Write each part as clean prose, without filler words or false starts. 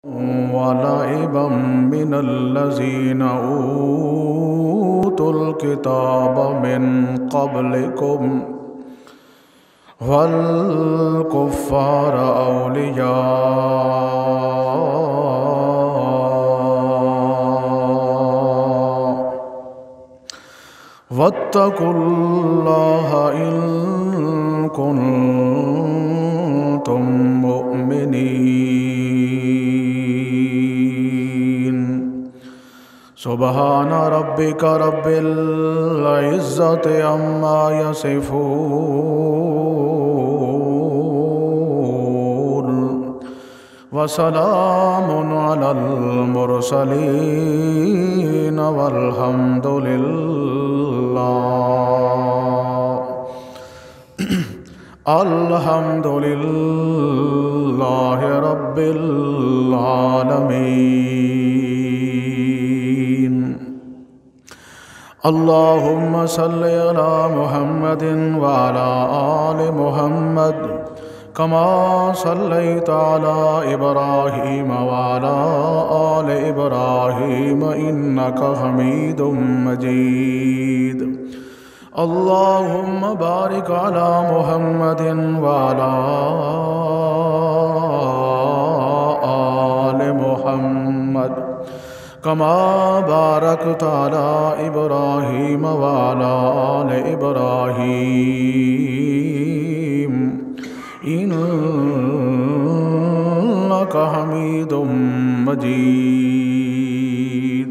ولعبا من الذين أوتوا الكتاب من قبلكم والكفار أولياء واتقوا الله إن كنتم مؤمنين سبحان ربك رب العزة عما يصفون وسلام على المرسلين والحمد لله رب العالمين اللهم صل على محمد وعلى آل محمد كما صليت على إبراهيم وعلى آل إبراهيم إنك حميد مجيد اللهم بارك على محمد وعلى آل محمد كما باركت على إبراهيم وعلى آل إبراهيم إنك حميد مجيد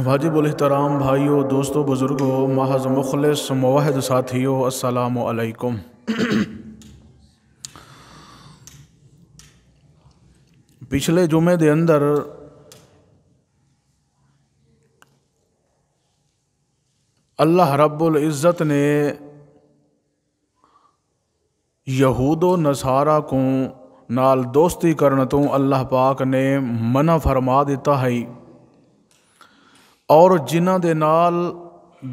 واجب الاحترام بھائیوں، دوستوں، بزرگوں، محض مخلص موحد ساتھیوں، السلام علیکم۔ پچھلے جمعے دے اندر اللہ رب العزت نے یہود و نصارہ کو نال دوستی کرنے تو اللہ پاک نے منع فرما دیتا ہے، اور جنہ دے نال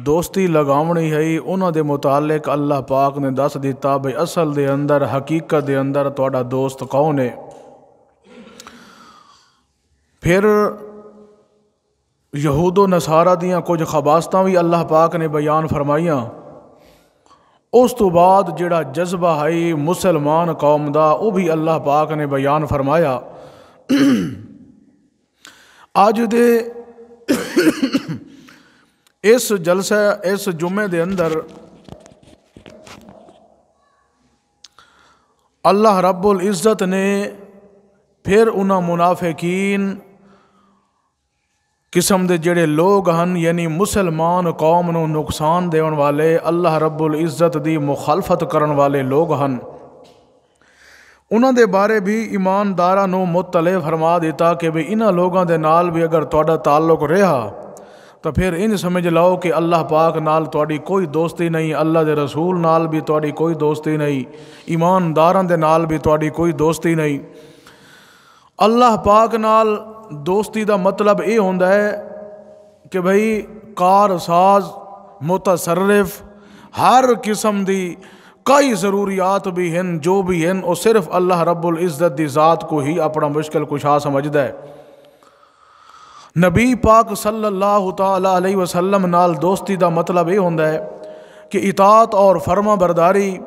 دوستی لگاونی ہے انہاں دے متعلق اللہ پاک نے دس دیتا بھئی اصل دے اندر، حقیقت دے اندر تہاڈا دوست کون ہے۔ پھر یہود و نصارہ دیاں کچھ خباستاں بھی اللہ پاک نے بیان فرمائیاں۔ اس تو بعد جڑا جذبہ ہے مسلمان قوم دا وہ بھی اللہ پاک نے بیان فرمایا۔ آج دے اس جلسہ، اس جمعے دے اندر اللہ رب العزت نے پھر انہاں منافقین قسم دے جڑے لوگ ہن، یعنی مسلمان قوم نو نقصان دیون والے، اللہ رب العزت دی مخالفت کرن والے لوگ ہن، انہاں دے بارے بھی ایمانداراں نو مطلع فرما دیتا کہ بھئی انہاں لوگاں دے نال بھی اگر تہاڈا تعلق رہا تو پھر ان سمجھ لو کہ اللہ پاک نال تہاڈی کوئی دوستی نہیں، اللہ دے رسول نال بھی تہاڈی کوئی دوستی نہیں، ایمانداراں دے نال بھی تہاڈی کوئی دوستی نہیں۔ اللہ پاک نال دوستی دا مطلب یہ ہوندا ہے کہ بھئی کار ساز، متصرف، ہر قسم دی کئی ضروریات بھی ہیں، جو بھی ہیں وہ صرف اللہ رب العزت دی ذات کو ہی اپنا مشکل کشا سمجھدا ہے۔ نبی پاک صلی اللہ تعالی علیہ وسلم نال دوستی دا مطلب یہ ہوندا ہے کہ اطاعت اور فرما برداری،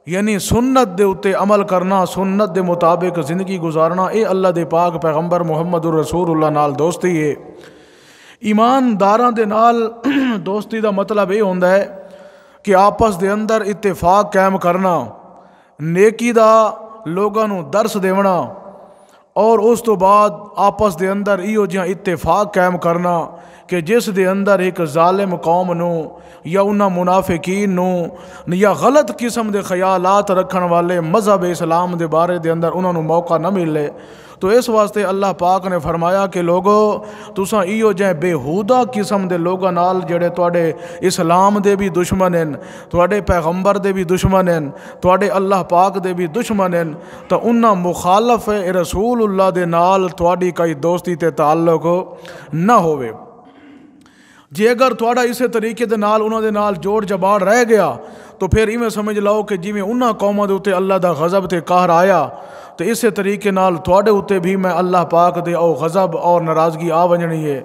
یعنی سنت دے اتے عمل کرنا، سنت دے مطابق زندگی گزارنا، اے اللہ دے پاک پیغمبر محمد رسول اللہ نال دوستی ہے۔ ایمانداراں دے نال دوستی دا مطلب یہ ہوندا ہے کہ آپس دے اندر اتفاق قائم کرنا، نیکی دا لوگاں نو درس دیونا، اور اس تو بعد آپس دے اندر ایو جہاں اتفاق قائم کرنا کہ جس دے اندر ایک ظالم قوم نو یا انہاں منافقین نو یا غلط قسم دے خیالات رکھن والے مذہب اسلام دے بارے دے اندر انہاں نو موقع نہ ملے۔ تو اس واسطے اللہ پاک نے فرمایا کہ لوگو تساں ایو جائیں بےہودہ قسم دے لوگاں نال جڑے تواڈے اسلام دے بھی دشمن ہیں، تواڈے پیغمبر دے بھی دشمن ہیں، تواڈے اللہ پاک دے بھی دشمن ہیں، تو انہاں مخالف رسول اللہ دے نال تواڈی کوئی دوستی تے تعلق نہ ہوئے۔ جے اگر تواڈا اسے طریقے دے نال انہاں دے نال جوڑ جباڑ رہ گیا تو پھر ایویں سمجھ لو کہ جویں انہاں قوماں دے اوتے اللہ دا غضب تے قہر آیا تو اسی طریقے نال تواڈے اوتے بھی میں اللہ پاک دے او غضب اور ناراضگی آ ونجنی ہے۔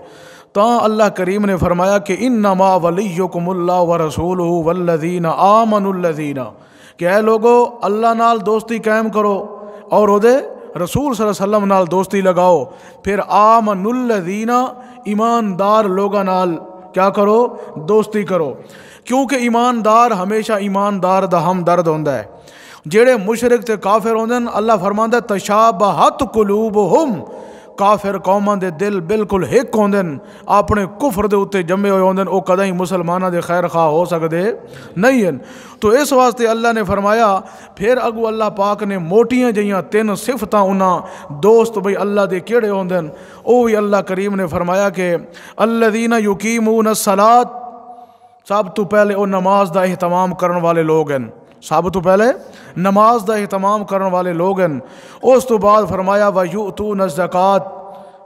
تاں اللہ کریم نے فرمایا کہ انما ولیکم اللہ ورسولہ والذین آمنوا الذین، کہ اے لوگو اللہ نال دوستی قائم کرو اور او دے رسول صلی اللہ علیہ وسلم نال دوستی لگاؤ، پھر آمنوا الذین ایماندار لوگاں نال کیا کرو؟ دوستی کرو، کیونکہ ایماندار ہمیشہ ایماندار دا ہمدرد ہوندا ہے۔ جڑے مشرک تے کافر ہوندے ہیں اللہ فرماندا ہے تشابہت قلوبہم، کافر قوماں دے دل بالکل ہک ہوندے ہیں، اپنے کفر دے اوتے جمے ہوئے ہوندے ہیں، او کدی مسلماناں دے خیر خواہ ہو سکدے نہیں ہیں۔ تو اس واسطے اللہ نے فرمایا پھر اگو اللہ پاک نے موٹیاں جیاں 3 صفتاں انہاں دوست بھئی اللہ دے کیڑے ہوندے ہیں، او بھی اللہ کریم نے فرمایا کہ الذین یقیمون الصلاۃ، سب تو پہلے او نماز دا اہتمام کرن والے لوگ ہیں، سب تو پہلے نماز دا اہتمام کرن والے لوگ ہیں۔ اس تو بعد فرمایا وَيُؤْتُونَ الزَّكَاۃ،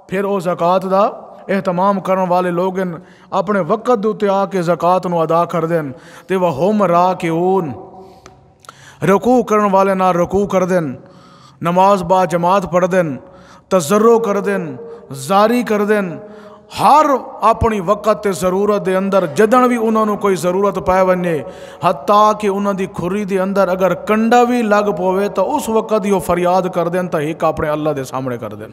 پھر او زکوٰۃ دا اہتمام کرن والے لوگ ہیں، اپنے وقت دے اوتے آ کے زکوٰۃ نو ادا کر دین، تے وَهُمْ رَاكِعُونَ، رکوع کرن والے نال رکوع کر دین، نماز با جماعت پڑھ دین، تضرع کر دین، زاری کر دین، ہر اپنی وقت تے ضرورت دے اندر جدن بھی انہوں نے کوئی ضرورت پائے ونجے، حتیٰ کہ انہوں دی کھری دے اندر اگر کنڈا بھی لگ پوے تو اس وقت ہی وہ فریاد کر دین تا ایک اپنے اللہ دے سامنے کر دین۔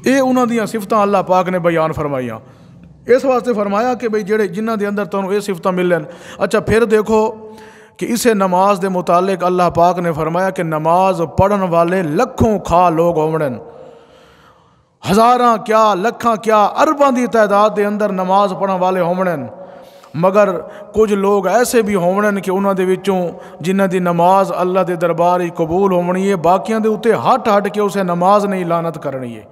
اے انہوں دیاں صفتاں اللہ پاک نے بیان فرمائیاں، اس واسطے فرمایا کہ بھئی جڑے جنہ دے اندر تانوں اے صفتاں ملن۔ اچھا پھر دیکھو کہ اسے نماز دے متعلق اللہ پاک نے فرمایا کہ نماز پڑھن والے لکھوں کھا لوگ ہومڑن، ہزاراں کیا لکھاں کیا ارباں دی تعداد دے اندر نماز پڑھن والے ہومڑن، مگر کچھ لوگ ایسے بھی ہومڑن کہ انہاں دے وچوں جنہ دی نماز اللہ دے دربار ہی قبول ہونی ہے، باقیاں دے اوتے ہٹ کے اسے نماز نہیں لعنت کرنی ہے۔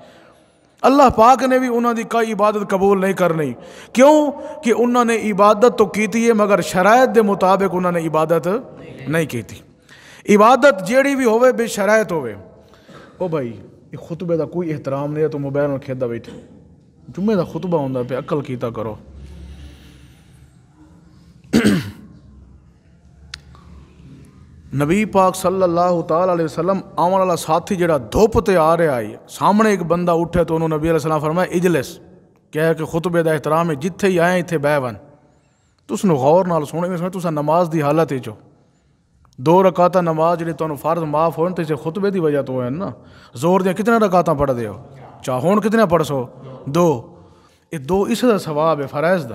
اللہ پاک نے بھی انہاں دی کوئی عبادت قبول نہیں کرنی، کیوں کہ انہاں نے عبادت تو کیتی ہے مگر شرائط دے مطابق انہاں نے عبادت نہیں کیتی۔ عبادت جیڑی بھی ہوئے بے شرائط ہوئے۔ او بھائی خطبے دا کوئی احترام نہیں ہے تو موبائل میں کھیدا بیٹھے، جمعے دا خطبہ ہوندا پہ عقل کیتا کرو۔ نبی پاک صلی اللہ تعالی علیہ وسلم آمن والا ساتھی جڑا دھوپ تے آ رہا ہے، سامنے ایک بندہ اٹھے تو انہوں نبی علیہ السلام فرمایا اجلس، کہہ کہ خطبے دا احترام ہے، جتھے ہی آئے اتھے بہ ون، تس نو غور نال سونے میں تساں نماز دی حالت ہے جو 2 رکعتاں نماز جڑی تانوں فرض معاف ہوئے تو اسے خطبے دی وجہ تو ہے نا، زور دیاں کتنے رکعتاں پڑھ دے ہو، چاہون کتنے پڑھ سو 2، یہ 2 اس دا ثواب ہے فرائض دا۔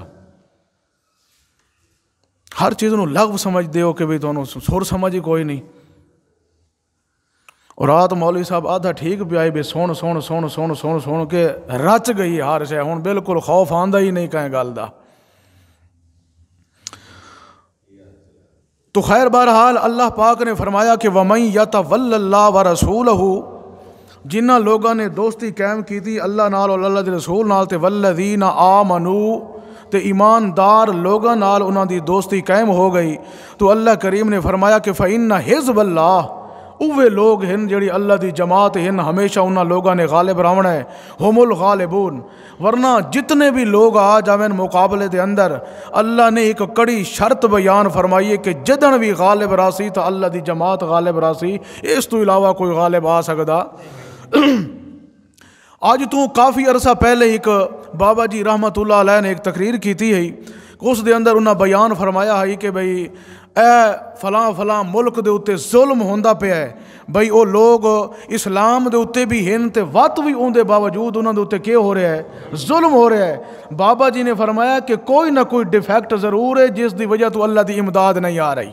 ہر چیز نو لغو سمجھ دے ہو کہ بھئی تانوں سر سمجھ ہی کوئی نہیں۔ اور رات مولوی صاحب آدھا ٹھیک بھی آئی بے سون سون سون سون سون سون کے رچ گئی ہر شے، ہن بالکل خوف آندا ہی نہیں کہیں گل دا۔ تو خیر بہرحال اللہ پاک نے فرمایا کہ وَمَن يَتَوَلَّ اللَّهَ وَرَسُولَهُ، جنہ لوگوں نے دوستی قائم کی تھی اللہ نال اور اللہ دے رسول نال، تے وَالَّذِينَ آمَنُوا، تے ایماندار لوگوں نال انہاں دی دوستی قائم ہو گئی، تو اللہ کریم نے فرمایا کہ فَإِنَّ حِزْبَ اللَّهِ، اوے لوگ ہیں جڑی اللہ دی جماعت ہیں، ہمیشہ انہاں لوگاں نے غالب راونا ہے، ہم الغالبون۔ ورنہ جتنے بھی لوگ آ جاویں مقابلے دے اندر، اللہ نے ایک کڑی شرط بیان فرمائی ہے کہ جدن بھی غالب راسی تو اللہ دی جماعت غالب راسی، اس تو علاوہ کوئی غالب آ سکدا۔ آج تو کافی عرصہ پہلے ایک بابا جی رحمت اللہ علیہ نے ایک تقریر کی تھی ہے، اس دے اندر انہاں بیان فرمایا ہے کہ بھئی اے فلاں فلاں ملک دے اتے ظلم ہوندا پیا ہے، بھئی او لوگ اسلام دے اتے بھی ہیں تے وات بھی اون دے باوجود انہاں دے اتے کیا ہو رہا ہے؟ ظلم ہو رہا ہے۔ بابا جی نے فرمایا کہ کوئی نہ کوئی ڈیفیکٹ ضرور ہے جس دی وجہ تو اللہ دی امداد نہیں آ رہی۔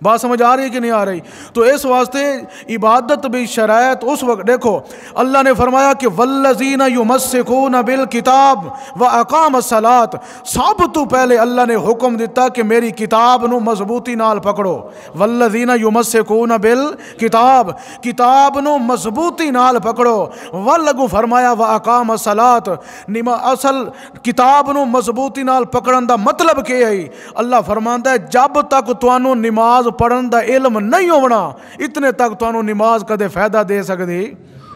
بات سمجھ آ رہی ہے کہ نہیں آ رہی؟ تو اس واسطے عبادت بھی شرائط اس وقت دیکھو اللہ نے فرمایا کہ والذین یمسکون بالکتاب واقاموا الصلاۃ، سب تو پہلے اللہ نے حکم دیتا کہ میری کتاب نو مضبوطی نال پکڑو، والذین یمسکون بالکتاب، کتاب نو مضبوطی نال پکڑو، واللگو فرمایا واقاموا الصلاۃ، اصل کتاب نو مضبوطی نال پکڑن دا مطلب کیا ہے؟ اللہ فرماندا ہے جب تک تانوں نماز پڑھن دا علم نہیں ہونا اتنے تک تانوں نماز کدے فائدہ دے سکدی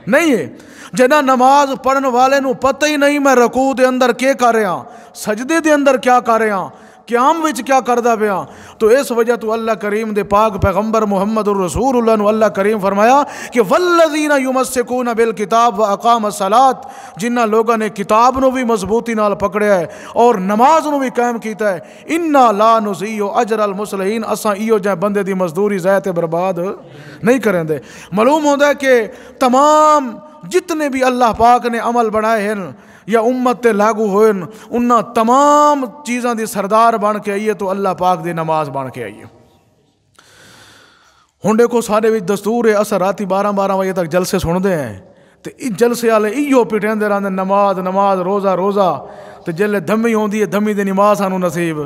نہیں ہے۔ جنہ نماز پڑھن والے نو پتہ ہی نہیں میں رکوع دے اندر کیا کر رہا، سجدے دے اندر کیا کر رہا، قیام وچ کیا کردا پیا. تو اس وجہ تو اللہ کریم دے پاک پیغمبر محمد الرسول اللہ نو اللہ کریم فرمایا کہ والذین یمسکون بالکتاب واقاموا الصلاۃ, جنہاں لوگاں نے کتاب نو بھی مضبوطی نال پکڑیا ہے اور نماز نو بھی قائم کیتا ہے, انا لا نضیع اجر المصلحین, اساں ایو جے بندے دی مزدوری ضائع تے برباد نہیں کریں دے. معلوم ہوندا ہے کہ تمام جتنے بھی اللہ پاک نے عمل بنائے ہیں یا امت تے لاگو ہوئے انہاں تمام چیزاں دی سردار بن کے آئیے تو اللہ پاک دی نماز بن کے آئیے. ہن دیکھو سارے وچ دستور ہے اساں راتی 12 بجے تک جلسے سنتے ہیں تے اس جلسے والے ایو پٹیندے رہندے نماز نماز روزہ روزہ, تے جلے دھمی ہوندی ہے دھمی دی نماز سانو نصیب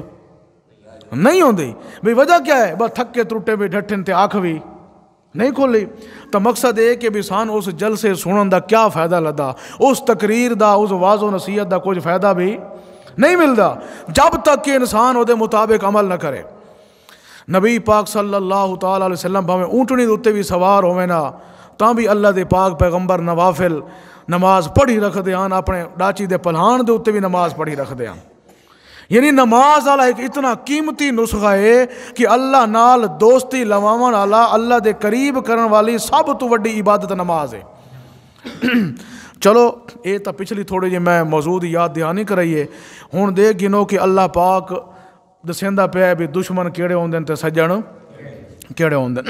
نہیں ہوندی. بھئی وجہ کیا ہے؟ بس تھکے ترٹے بھی ڈھٹن تے آنکھ بھی نہیں کھولی. تو مقصد ہے کہ بھی سان اس جلسے سنن دا کیا فائدہ لدا, اس تقریر دا اس واعظ و نصیحت دا کچھ فائدہ بھی نہیں ملدا جب تک کہ انسان وہ دے مطابق عمل نہ کرے. نبی پاک صلی اللہ تعالی علیہ وسلم بھاویں اونٹنی دے اتے بھی سوار ہوئے نا تاں بھی اللہ دے پاک پیغمبر نوافل نماز پڑھی رکھدے ہیں, اپنے ڈاچی دے پلہان دے اتے بھی نماز پڑھی رکھدے ہیں. یعنی نماز والا ایک اتنا قیمتی نسخہ ہے کہ اللہ نال دوستی لواون والا, اللہ دے قریب کرن والی سب تو وڈی عبادت نماز ہے. چلو یہ تو پچھلی تھوڑی جی میں موضوع یاد دہانی کرائیے. ہن دے گنو کہ اللہ پاک دسیندا پیا بھی دشمن کیڑے ہوندے تے سجن کیڑے ہوندے.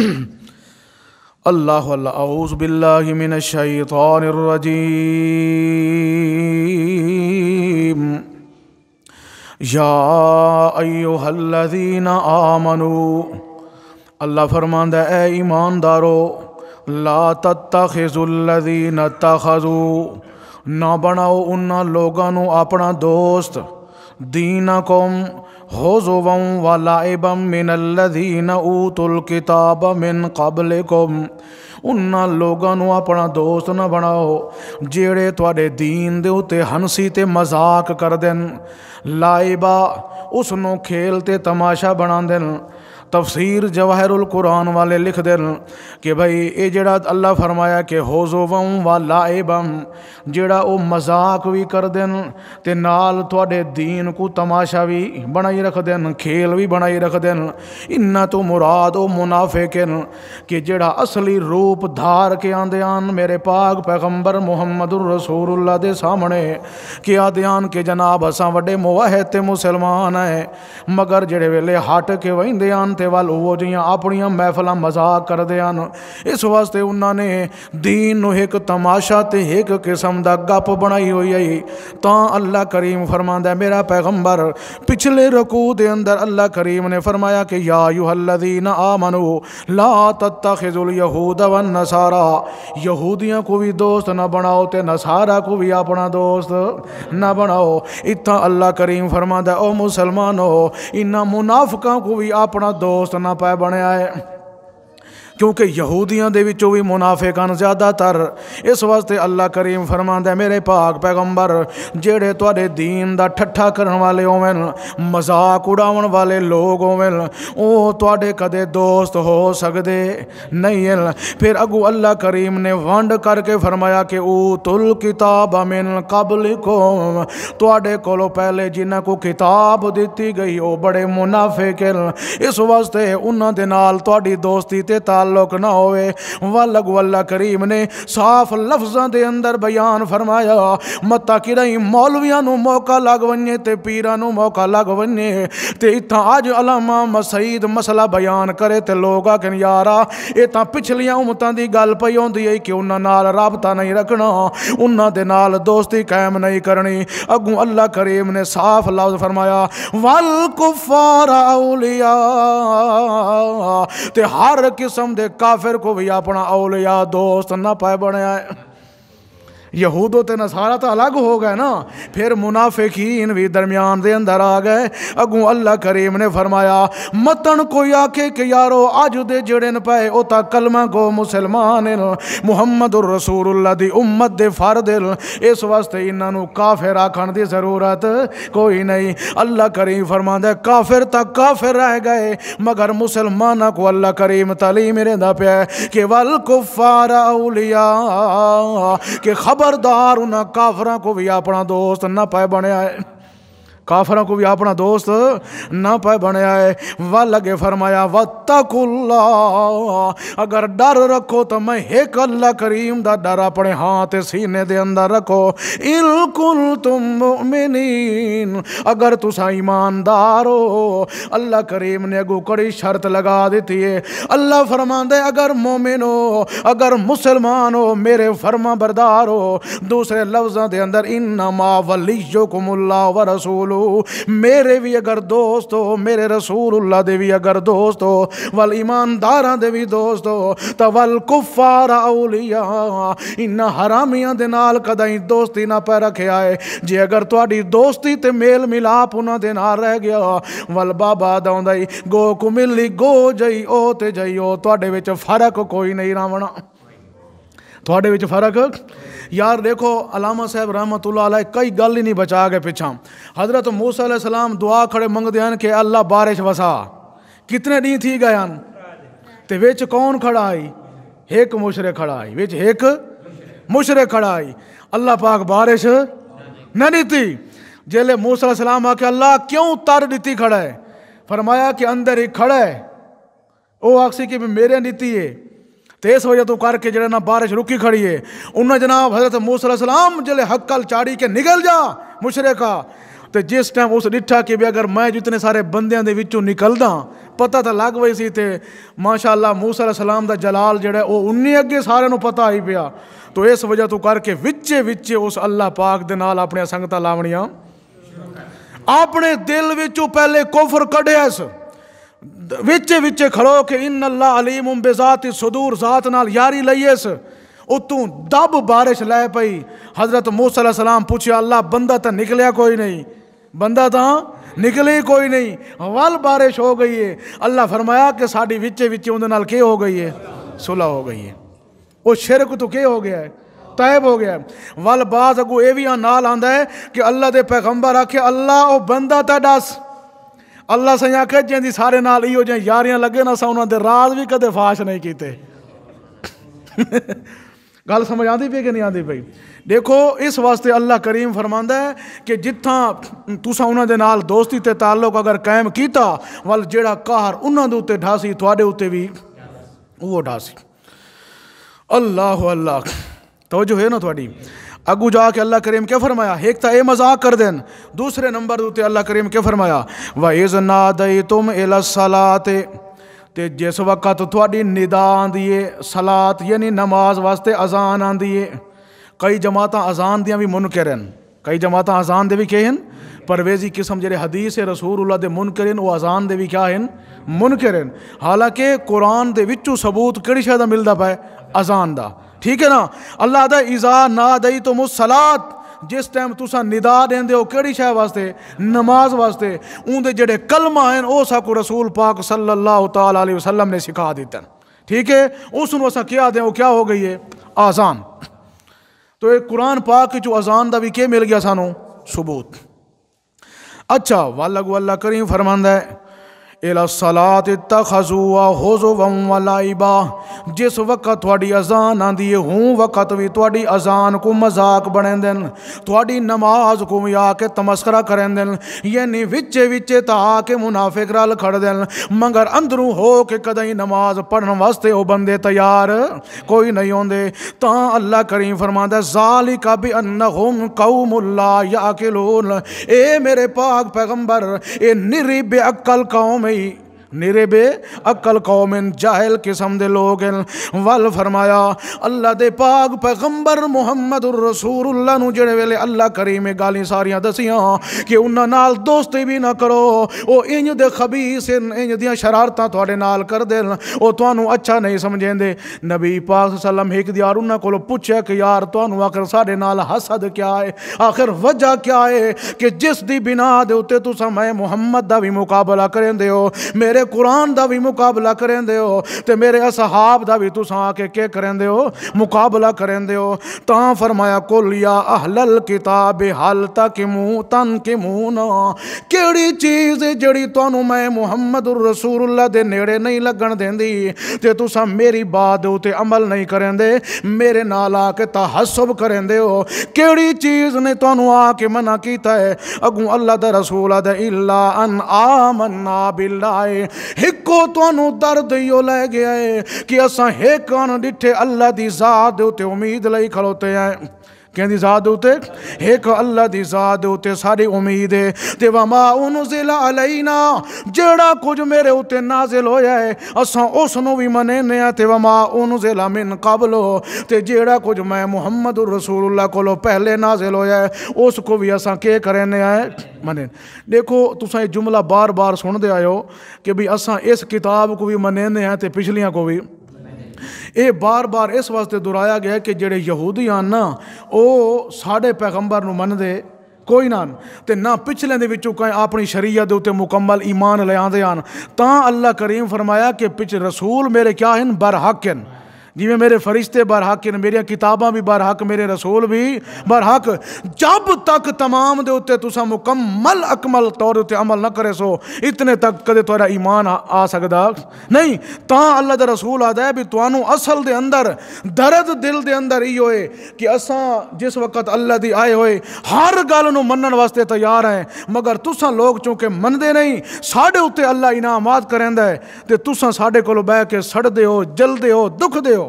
اللہ اللہ اعوذ باللہ من الشیطان الرجیم. یا ایہا الذین آمنوا, اللہ فرماندا ہے اے ایماندارو, لا تتخذوا الذین اتخذوا, نہ بناؤ انہاں لوگاں نو اپنا دوست, دینکم حضوا ولعبا من الذین اوتوا الکتاب من قبلکم, انہاں لوگاں نو اپنا دوست نہ بناؤ جیڑے تواڈے دین دے اتے ہنسی تے مذاق کر دین, لائبا اس نو کھیل تے تماشا بنا دین. تفسیر جواہر القرآن والے لکھ دین کہ بھئی اے جڑا اللہ فرمایا کہ حضوا و لائبا, جڑا او مذاق بھی کر دین تے نال تواڈے دین کو تماشا بھی بنائی رکھ دین, کھیل بھی بنائی رکھ دین. انہاں تو مراد او منافق ہیں کہ جڑا اصلی روپ دھار کے آندیان میرے پاک پیغمبر محمد الرسول اللہ دے سامنے کہ آدیان کہ جناب اساں وڈے موحد تے مسلمان ہیں, مگر جڑے ویلے ہٹ کے ویندے آن تے وال وہ جیاں اپنیاں محفلاں مذاق کر دیان. اس واسطے انہاں نے دین نو ایک تماشا تے ایک قسم دا گپ بنائی ہوئی ہے. تاں اللہ کریم فرماندا ہے میرا پیغمبر پچھلے رکوع دے اندر اللہ کریم نے فرمایا کہ یا ایھا الذین آمنوا لا تتخذوا الیہود والنصارى, یہودیاں کو بھی دوست نہ بناؤ تے نصارہ کو بھی اپنا دوست نہ بناؤ. اتھا اللہ کریم فرماندا ہے او مسلمانو انہاں منافقاں کو بھی اپنا دوست نہ پائے بنیا ہے, کیونکہ یہودیاں دے وچوں بھی منافقان زیادہ تر. اس واسطے اللہ کریم فرماندا ہے میرے پاک پیغمبر جڑے تواڈے دین دا ٹھٹھا کرن والے ہوون, مذاق اڑاون والے لوگ ہوون, او تواڈے کدے دوست ہو سکدے نہیں ہیں. پھر اگو اللہ کریم نے ونڈ کر کے فرمایا کہ اوتل کتاب من قبلکم, تواڈے کولوں پہلے جنہاں کو کتاب دتی گئی او بڑے منافق ہیں. اس واسطے انہاں دے نال تواڈی دوستی تے تعلق نہ ہوئے. والگو اللہ کریم نے صاف لفظاں دے اندر بیان فرمایا متا کرئی مولویاں نو موقع لگ ونجے تے پیراں نو موقع لگ ونجے تے اتھاں اج علامہ مسعید مسئلہ بیان کرے تے لوگ آکھن یارا اے تاں پچھلیاں امتاں دی گل پئی ہوندی ہے کہ انہاں نال رابطہ نہیں رکھنا, انہاں دے نال دوستی قائم نہیں کرنی. اگوں اللہ کریم نے صاف لفظ فرمایا والکفار اولیاء, تے ہر قسم دے کافر کو بھی اپنا اولیاء دوست نہ پائے بنیا ہے. یہود تے نصارہ تو الگ ہو گئے نا, پھر منافقین بھی درمیان دے اندر آ گئے. اگوں اللہ کریم نے فرمایا متن کوئی آکھے کہ یارو اج دے جڑن پائے او تا کلمہ کو مسلمان ہیں, محمد الرسول اللہ دی امت دے فرد ہیں. اس واسطے انہاں نو کافر آکھن دی ضرورت کوئی نہیں. اللہ کریم فرماندا ہے کافر تک کافر رہ گئے, مگر مسلماناں کو اللہ کریم تعلیم رہندا پیا ہے کہ والکفار اولیاء, کہ خبردار انہاں کافراں کو بھی اپنا دوست نہ پائے بنیا ہے. کافروں کو بھی اپنا دوست نہ پہ بنیا ہے. والگے فرمایا واتقوا اللہ، اگر ڈر رکھو تو میں ایک اللہ کریم دا ڈر اپنے ہاتھ سینے دے اندر رکھو. ان کنتم مؤمنین، اگر تسا ایماندار ہو. اللہ کریم نے اگو کڑی شرط لگا دیتی ہے. اللہ فرماندے اگر مومن ہو، اگر مسلمان ہو، میرے فرما بردار ہو. دوسرے لفظوں دے اندر انما ولیکم اللہ ورسولہ، میرے بھی اگر دوست ہو، میرے رسول اللہ دے بھی اگر دوست ہو، وال ایمانداراں دے بھی دوست ہو، تو والکفار اولیاء، ان حرامیاں دے نال کدی دوستی نہ پہ رکھیا ہے. جے اگر تہاڈی دوستی تے میل ملاپ انہاں دے نال رہ گیا، ول بابا داؤندائی گو کو ملی گو جئی او تے جئی او، تہاڈے وچ فرق کوئی نہیں رہنا. تھوڑے وچ فرق یار دیکھو. علامہ صاحب رحمۃ اللہ علیہ کئی گل ہی نہیں بچا گئے پچھاں. حضرت موسیٰ علیہ السلام دعا کھڑے منگدے ہیں کہ اللہ بارش وسا. کتنے دن تھی گئے ہیں تے وچ کون کھڑا آئی؟ ایک مشرک کھڑا آئی، وچ ایک مشرک کھڑا آئی. اللہ پاک بارش نہ دیتی. جیلے موسیٰ علیہ السلام آ کے اللہ کیوں تر دیتی کھڑا ہے؟ فرمایا کہ اندر ایک کھڑا ہے او آکسی کہ میرے دیتی ہے، تو اس وجہ تو کر کے جڑے نا بارش رکی کھڑی ہے. انہوں جناب حضرت موسیٰ علیہ السلام جلے حقل چاڑی کے نکل جا مشرکا. تو جس ٹائم اس ڈٹھا کہ بھی اگر میں جتنے سارے بندیاں دے وچوں نکل دا، پتہ تا لگ وئی سی. تے ماشاءاللہ موسیٰ علیہ السلام دا جلال جڑا ہے وہ انہی اگے سارے نو پتہ آئی پیا. تو اس وجہ تو کر کے وچے وچے اس اللہ پاک دے نال اپنے سنگتاں لاونیاں. اپنے دل وچوں پہلے کفر کڈیا اس وچے وچے کھڑو کہ ان اللہ علیم بذات الصدور، ذات نال یاری لئیس. اتوں دب بارش لے پئی. حضرت موسیٰ علیہ السلام پوچھیا اللہ بندہ تا نکلیا کوئی نہیں، بندہ تا نکلے کوئی نہیں، وال بارش ہو گئی ہے. اللہ فرمایا کہ ساڑی وچے وچے اندر نال کیا ہو گئی ہے؟ صلح ہو گئی ہے. وہ شرک تو کیا ہو گیا ہے؟ طائب ہو گیا. وال بعض اگو ایویاں نال آندہ ہے کہ اللہ دے پیغمبر آکھے اللہ او بندہ تا ڈس. اللہ سے آکھے جن دی سارے نال ایو جن یاریاں لگے نا سا انہاں دے راز بھی کدے فاش نہیں کیتے. گل سمجھ آندی پئی کہ نہیں آندی پئی؟ دیکھو اس واسطے اللہ کریم فرماندا ہے کہ جتھاں تساں انہاں دے نال دوستی تے تعلق اگر قائم کیتا، ول جیڑا قہر انہاں دے اوتے ڈھاسی تواڈے اوتے بھی وہ ڈھاسی. اللہ اللہ توجہ ہے نا تھوڑی. اگو جا کے اللہ کریم کیا فرمایا؟ ایک تا اے مذاق کر دین، دوسرے نمبر دوتے اللہ کریم کیا فرمایا؟ وَإِذْ نَادَيْتُمْ إِلَى الصَّلَاةِ، تے جس وقت تھوڑی ندا آندی ہے صلات یعنی نماز واسطے اذان آندی ہے. کئی جماعتاں اذان دیاں بھی منکر ہیں، کئی جماعتاں اذان دے بھی کہے ہیں پرویزی قسم جڑے حدیث رسول اللہ دے منکر ہیں، وہ اذان دے بھی کیا ہیں؟ منکر ہیں. حالانکہ قرآن دے وچوں ثبوت کیڑی شے دا ملدا پیا؟ اذان دا. ٹھیک ہے نا. اللہ دا اذا نادیتم الصلاۃ، جس ٹائم تسا ندا دیندے ہو کیڑی شے واسطے؟ نماز واسطے. اون دے جڑے کلمہ ہیں او ساکو رسول پاک صلی اللہ تعالی علیہ وسلم نے سکھا دیتے ہیں. ٹھیک ہے. اس نو اسا کیا دیں وہ کیا ہو گئی ہے؟ آزان. تو ایک قرآن پاک جو اذان دا بھی کیا مل گیا سانو؟ ثبوت. اچھا واللہ اللہ کریم فرماندا ہے اِلَى الصَّلَاةِ اتَّخَذُوهَا هُزُوًا وَلَعِبًا، جس وقت تھوڑی اذان آندی ہے ہوں وقت بھی تھوڑی اذان کو مذاق بنیں دن، تھوڑی نماز کو بھی آ کے تمسخرہ کریں دن، یعنی وچے وچے تا آ کے منافق رال کھڑ دن، مگر اندروں ہو کہ کدیں نماز پڑھن واسطے او بندے تیار کوئی نہیں ہوندے. تاں اللہ کریم فرماندا ہے ذالک بِأَنَّهُمْ قَوْمٌ لَا يَعْقِلُونَ، اے میرے پاک پیغمبر اے نری بے عقل قوم، نیرے بے عقل قوم جاہل قسم دے لوگ ہیں. ول فرمایا اللہ دے پاک پیغمبر محمد الرسول اللہ نو جڑے ویلے اللہ کریم گالی ساریاں دسیاں کہ انہاں نال دوستی بھی نہ کرو، او انج دے خبیث انج دیاں شرارتاں تواڈے نال کر دین، او تانوں اچھا نہیں سمجھیں دے. نبی پاک صلی اللہ علیہ وسلم ایک دیار انہاں کولوں پوچھیا کہ یار تانوں آخر ساڈے نال حسد کیا ہے؟ آخر وجہ کیا ہے کہ جس دی بنا دے اوتے تساں میں محمد دا بھی مقابلہ کریں دے ہو؟ میرے میرے قرآن دا بھی مقابلہ کریں دے ہو تے میرے اصحاب دا بھی تساں آ کے کیا کریں دے ہو مقابلہ کریں دے ہو تاں فرمایا قل یا اہل الکتاب حل تنکمون کیڑی چیز جڑی تانوں میں محمد الرسول اللہ دے نیڑے نہیں لگن دیندی تے تساں میری بات تے عمل نہیں کریں دے میرے نال آ کے تحسب کریں دے ہو کیڑی چیز نے تانوں آ کے منع کیتا ہے اگوں اللہ دا رسول دے الا ان آمنا باللہ ہکو تانوں درد یو لے گیا ہے کہ اساں ہیکان ڈٹھے اللہ دی ذات تے امید لئی کھلوتے ہیں کہ دی ذات ہوتے ایک اللہ دی ذات ہوتے ساری امید ہے تے وما انزل علینا جڑا کچھ میرے ہوتے نازل ہویا ہے اساں اس نو بھی منینے ہیں تے وما انزل من قبل تے جڑا کچھ میں محمد الرسول اللہ کو پہلے نازل ہویا ہے اس کو بھی اساں کے کرنے ہیں منین دیکھو تساں یہ جملہ بار بار سن دے آئے ہو کہ بھی اساں اس کتاب کو بھی منینے ہیں تے پچھلیاں کو بھی یہ بار بار اس واسطے دہرایا گیا کہ جڑے یہودی آن نا وہ ساڑھے پیغمبر نو من دے کوئی نہ تے نہ پچھلے دے وچوں کہیں اپنی شریعت دے تے مکمل ایمان لے آندے آن تاں اللہ کریم فرمایا کہ پچھ رسول میرے کیا ہیں برحق ہیں جی میں میرے فرشتے برحق ہیں میری کتاباں بھی برحق میرے رسول بھی برحق جب تک تمام دے ہوتے تسا مکمل اکمل طور ہوتے عمل نہ کرے سو اتنے تک کدے تورا ایمان آ سکدا نہیں تاں اللہ دے رسول آدھا ہے بھی توانو اصل دے اندر درد دل دے اندر ہی ہوئے کہ اساں جس وقت اللہ دی آئے ہوئے ہر گل نو منن واسطے تیار ہیں مگر تسا لوگ چونکہ من دے نہیں ساڑھے ہوتے اللہ انعامات کریں دے تے تسا ساڑھے کو بہ کے سڑ دے ہو جل دے ہو دکھ دے ہو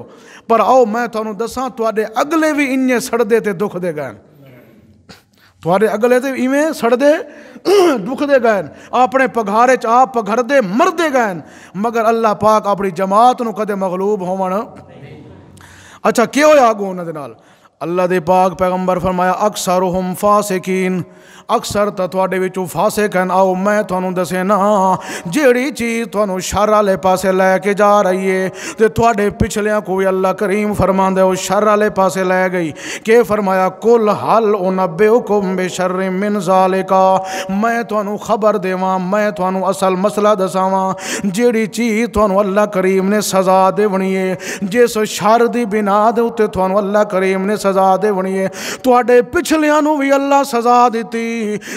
پر آؤ میں تھانوں دساں تواڈے اگلے بھی انہیں سڑ دے تے دکھ دے گئے تواڈے اگلے تے ایویں سڑ دے دکھ دے گئے اپنے پگھارے چ آپ پگھر دے مر دے گئے مگر اللہ پاک اپنی جماعت نو کدے مغلوب ہون اچھا کیا ہویا آگو انہاں دے نال اللہ دے پاک پیغمبر فرمایا اکثرہم فاسقین اکثر تا تواڈے وچوں فاسق ہیں آؤ میں تھانوں دسے نا جیڑی چیز تھانوں شر والے پاسے لے کے جا رہی ہے تے تواڈے پچھلیاں کوئی اللہ کریم فرماندا ہے او شر والے پاسے لے گئی کہ فرمایا کل حل انبئکم بشر من ذالک میں تھانوں خبر دیواں میں تھانوں اصل مسئلہ دساواں جیڑی چیز تھانوں اللہ کریم نے سزا دیونی ہے جس شر دی بنا دے اوتے تھانوں اللہ کریم نے سزا دیونی ہے تواڈے پچھلیاں نو بھی اللہ سزا دتی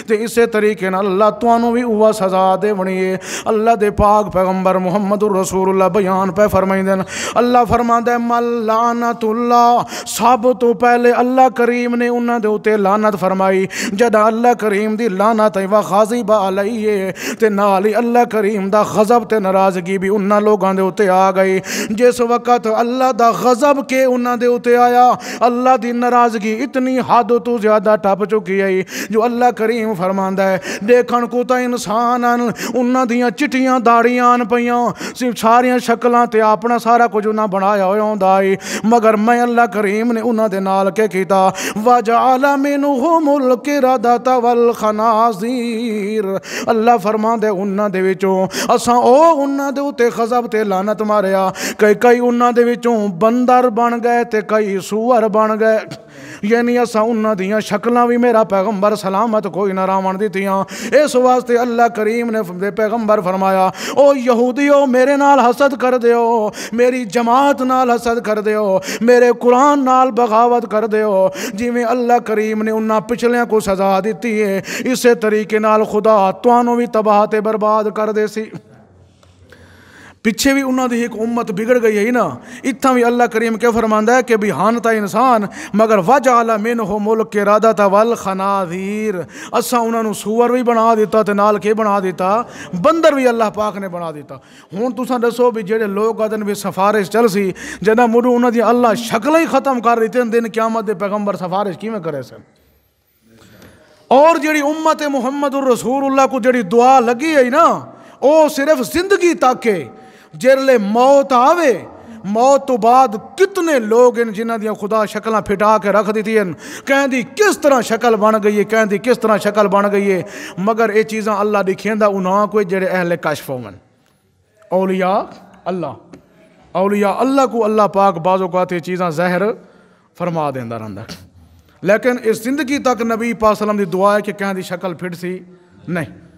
تے اسے طریقے نال اللہ توانو بھی ہوا سزا دے بنیے اللہ دے پاک پیغمبر محمد الرسول اللہ بیان پہ فرمائیں دیں اللہ فرماندہ ہے مل لعنت اللہ سب تو پہلے اللہ کریم نے انہاں دے اوتے لعنت فرمائی جدا اللہ کریم دی لعنت و غاضب علیہ تے نالی اللہ کریم دا غضب تے ناراضگی بھی انہاں لوگاں دے اوتے آ گئی جس وقت اللہ دا غضب کے انہاں دے اوتے آیا اللہ دی ناراضگی اتنی حد تو زیادہ ٹپ چکی ہے جو اللہ کریم فرماندا ہے دیکھن کو تا انسان انہاں دیاں چٹیاں داڑیاں آن پیاں صرف ساریاں شکلاں تے اپنا سارا کچھ انہاں بنایا ہویا ہوندا ہے مگر میں اللہ کریم نے انہاں دے نال کے کیتا وجعل منہم القردۃ والخنازیر اللہ فرماندا ہے انہاں دے وچوں اساں او انہاں دے اوتے غضب تے لعنت ماریا کئی انہاں دے وچوں بندر بن گئے تے کئی سور بن گئے یعنی اساں انہاں دیاں شکلاں بھی میرا پیغمبر سلامت کوئی نہ راون دیتیاں اس واسطے اللہ کریم نے پیغمبر فرمایا او یہودیو میرے نال حسد کر دیو میری جماعت نال حسد کر دیو میرے قرآن نال بغاوت کر دیو جی میں اللہ کریم نے انہاں پچھلیاں کو سزا دیتی ہے اسے طریقے نال خدا توانو بھی تباہ تے برباد کر دے سی پیچھے بھی انہوں دی ایک امت بگڑ گئی ہے نا اتھا بھی اللہ کریم کیا فرماندا ہے کہ بھی ہانتا انسان مگر وجعل منہم القردۃ والخنازیر اساں انہوں نے سور بھی بنا دیتا تے نال کے بنا دیتا بندر بھی اللہ پاک نے بنا دیتا ہون تساں دسو بھی جڑے لوگ آدن بھی سفارش چل سی جنہ مڑو انہوں دی اللہ شکل ہی ختم کر دیتے ہیں دن قیامت دے پیغمبر سفارش کی میں کرے سن اور جڑی امت محمد الرسول اللہ کو جڑی دعا لگی ہے نا او صرف زندگی تک ہے جرلے موت آوے موت تو بعد کتنے لوگ ہیں جنہ دیا خدا شکلیں پھٹا کے رکھ دیتی ہیں کہیں دی کس طرح شکل بن گئی ہے کہیں دی کس طرح شکل بن گئی ہے مگر یہ چیزاں اللہ دکھیں دا انہاں کوئی جڑے اہل کشف ہوں اولیاء اللہ کو اللہ پاک بعض اوقات یہ چیزاں زہر فرما دیندہ رہندا لیکن اس زندگی تک نبی پاک صلی اللہ علیہ وسلم دی دعا ہے کہ کہیں دی شکل پھٹ سی نہیں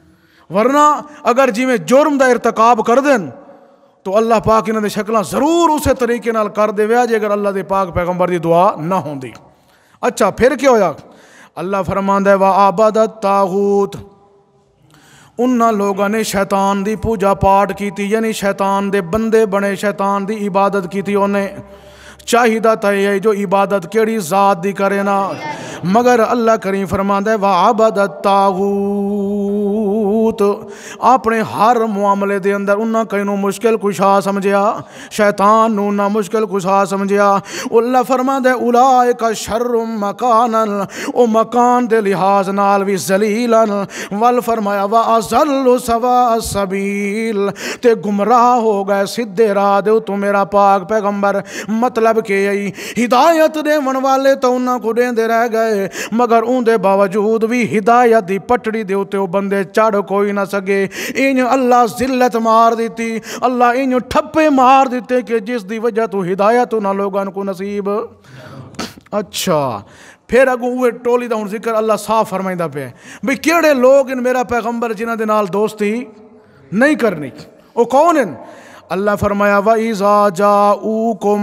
ورنہ اگر جویں جرم دا ارتکاب کر دین تو اللہ پاک انہاں دے شکلاں ضرور اسی طریقے نال کر دے وے جے اگر اللہ دے پاک پیغمبر دی دعا نہ ہوندی۔ اچھا پھر کیا ہویا؟ اللہ فرماندا ہے وَعَبَدَ الطَّاغُوتَ، انہاں لوگاں نے شیطان دی پوجا پاٹ کیتی، یعنی شیطان دے بندے بنے، شیطان دی عبادت کیتی انہیں۔ چاہیدہ تا یہ جو عبادت کیڑی ذات دی کرے نا، مگر اللہ کریم فرماندا ہے وَعَبَدَ الطَّاغُوتَ، اپنے ہر معاملے دے اندر انہاں کہیں نو مشکل کشا سمجھیا، شیطان نو نہ مشکل کشا سمجھیا۔ اللہ فرماندا ہے اولئک شر مکانا، او مکان دے لحاظ نال بھی ذلیلا، ول فرمایا وَأَضَلُّ سَوَاءَ السَّبِيلِ، تے گمراہ ہو گئے سدھے راہ دے تو میرا پاک پیغمبر۔ مطلب کہ ہدایت دے من والے تو انہاں کو دین دے رہ گئے، مگر ان دے باوجود بھی ہدایت دی پٹڑی دے اوتے او بندے چڑھ کوئی نہ سکے۔ انہیں اللہ ذلت مار دیتی، اللہ انہیں ٹھپے مار دیتے کہ جس دی وجہ تو ہدایت نہ لوگاں کو نصیب۔ اچھا پھر اگوں وہ ٹولی دا ہن ذکر اللہ صاف فرمائندا پہ بھئی کیڑے لوگ ان میرا پیغمبر جنہاں دے نال دوستی نہیں کرنی، او کون ہیں؟ اللہ فرمایا وَإِذَا جَاءُوكُمْ،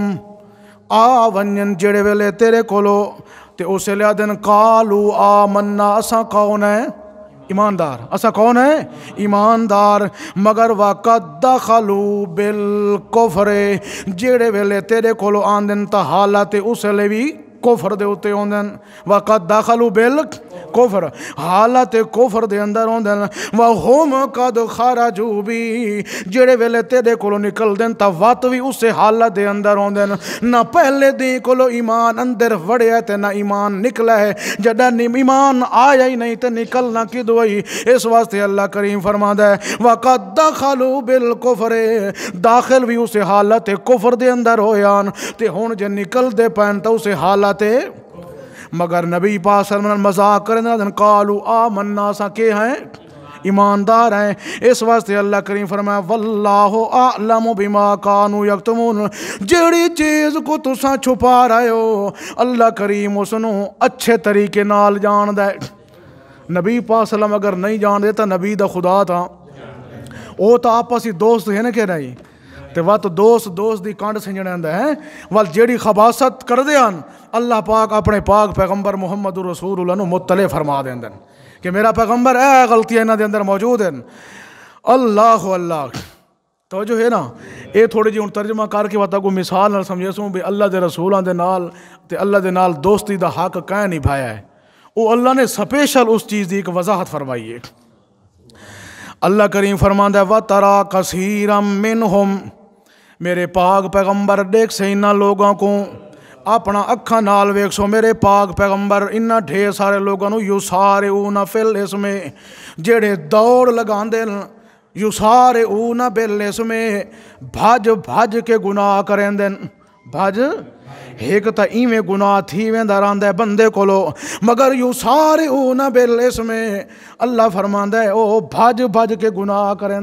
آ ونجن جڑے ویلے تیرے کولو تے اسے لیا دن قالو آمنا، اسا کون ہے؟ ایماندار۔ اسا کون ہے؟ ایماندار۔ مگر وَقَدْ دَخَلُوا بِالْكُفْرِ، جڑے ویلے تیرے کولو آندن تا حالت اسے لے بھی کفر دے ہوتے ہوندن۔ وَقَدْ دَخَلُوا بِالْكُفْرِ، حالت کفر دے اندر ہوندن۔ وَهُمْ قَدْ خَرَجُوا بِهِ، جڑے ویلے تیرے کولو نکل دن تا وات بھی اسے حالت دے اندر ہوندن۔ نہ پہلے دن کولو ایمان اندر وڑیا تے نہ ایمان نکلا ہے، جڑا ایمان آیا ہی نہیں تے نکلنا کی دوئی۔ اس واسطے اللہ کریم فرماتا ہے وَقَدْ دَخَلُوا بِالْكُفْرِ، داخل بھی اسے حالت کفر دے اندر ہویان تے ہون جے نکل دے پین تا اسے حالت، مگر نبی پاک صلی اللہ علیہ وسلم مذاق کرنے دن قالو آمنا، سا کے ہیں؟ ایماندار ہیں۔ اس واسطے اللہ کریم فرمایا واللہ اعلم بما کانوا یکتمون، جیڑی چیز کو تساں چھپا رہے ہو اللہ کریم اسنو اچھے طریقے نال جان دے۔ نبی پاک صلی اللہ علیہ وسلم اگر نہیں جان دے تا نبی دا خدا تھا، وہ تو آپس ہی دوست ہے نا کہ نہیں، تے وقت دوست دی کانڈ سنجنے اندہ ہیں، وال جیڑی خباست کر دیان اللہ پاک اپنے پاک پیغمبر محمد رسول اللہ نو مطلع فرما دیں دن کہ میرا پیغمبر اے غلطیاں انہاں دے اندر موجود ہیں۔ اللہ اللہ تو جو ہے نا اے تھوڑی جی ان ترجمہ کر کے وقت کو مثال نہ سمجھے سوں بھی اللہ دے رسولاں دے نال تے اللہ دے نال دوستی دا حق کہیں نبھایا ہے، وہ اللہ نے سپیشل اس چیز دی ایک وضاحت فرمائی ہے۔ اللہ کریم فرماندا ہے وَتَرَا كَثِيرًا مِّنْهُمْ، میرے پاک پیغمبر دیکھ سے انہاں لوگوں کو اپنا اکھاں نال ویکھ سو، میرے پاک پیغمبر انہاں ڈھیر سارے لوگوں نو یسارعون فی الاسم، جڑے دوڑ لگاندے یسارعون بالاسم، بھج کے گناہ کریں، بھج ایک تا ایویں گناہ تھی ویندا رہندا ہے بندے کولو، مگر یسارعون بالاسم اللہ فرماندا ہے او بھج کے گناہ کریں۔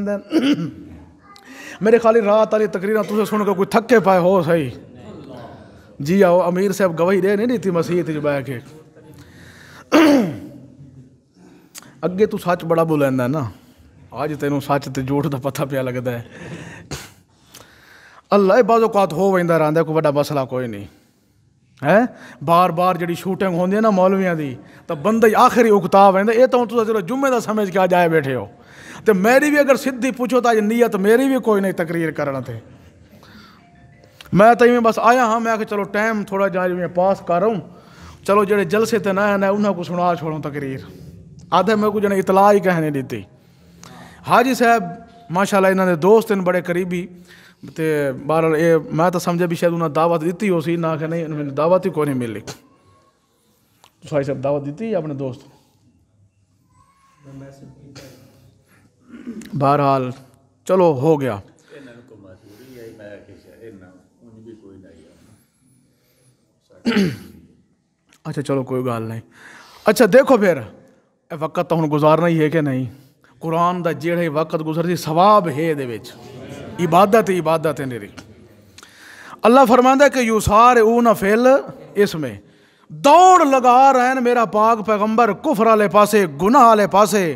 میرے خالی رات والی تقریراں تسے سن کے کوئی تھکے پائے ہو صحیح جی آؤ، امیر صاحب گواہی دے نہیں دیتی مسیح تے بیٹھ کے، اگے تو سچ بڑا بولیندا نا، آج تینوں سچ تے جھوٹ دا پتہ پیا لگدا ہے۔ اللہ بعض اوقات ہو ویندا رہندا کوئی بڑا مسئلہ کوئی نہیں ہے، بار بار جڑی شوٹنگ ہوندی ہے نا مولویاں دی تو بندہ آخری اکتا ویندا، اے تو تساں چلو جمعے دا سمجھ کے آ جائے بیٹھے ہو، تے میری بھی اگر سدھی پوچھو تو نیت میری بھی کوئی نہیں تقریر کرنا تھے، میں تو میں بس آیا ہاں، میں کہ چلو ٹائم تھوڑا جا میں پاس کر رہا ہوں، چلو جڑے جلسے تے نہ ہیں انہاں کو سنا چھوڑوں تقریر، آدھے میں کو جنے اطلاع ہی کہنے دیتی۔ حاجی صاحب ماشاءاللہ انہاں دے دوست ہیں بڑے قریبی، تے بہرحال میں تو سمجھا بھی شاید انہاں دعوت دیتی ہو سی، نہ کہ نہیں انہوں نے دعوت ہی کوئی نہیں ملی۔ تو صاحب دعوت دیتی ہے اپنے دوست؟ بہرحال چلو ہو گیا۔ اچھا چلو کوئی گال نہیں۔ اچھا دیکھو پھر وقت تو ہن گزارنا ہی ہے کہ نہیں، قرآن دا جیڑے وقت گزرتی ثواب ہے دے وچ، عبادت ہے میری۔ اللہ فرماندا ہے کہ یسارعون فی الاسم، دوڑ لگا رہے ہیں میرا پاک پیغمبر کفر والے پاسے، گناہ والے پاسے،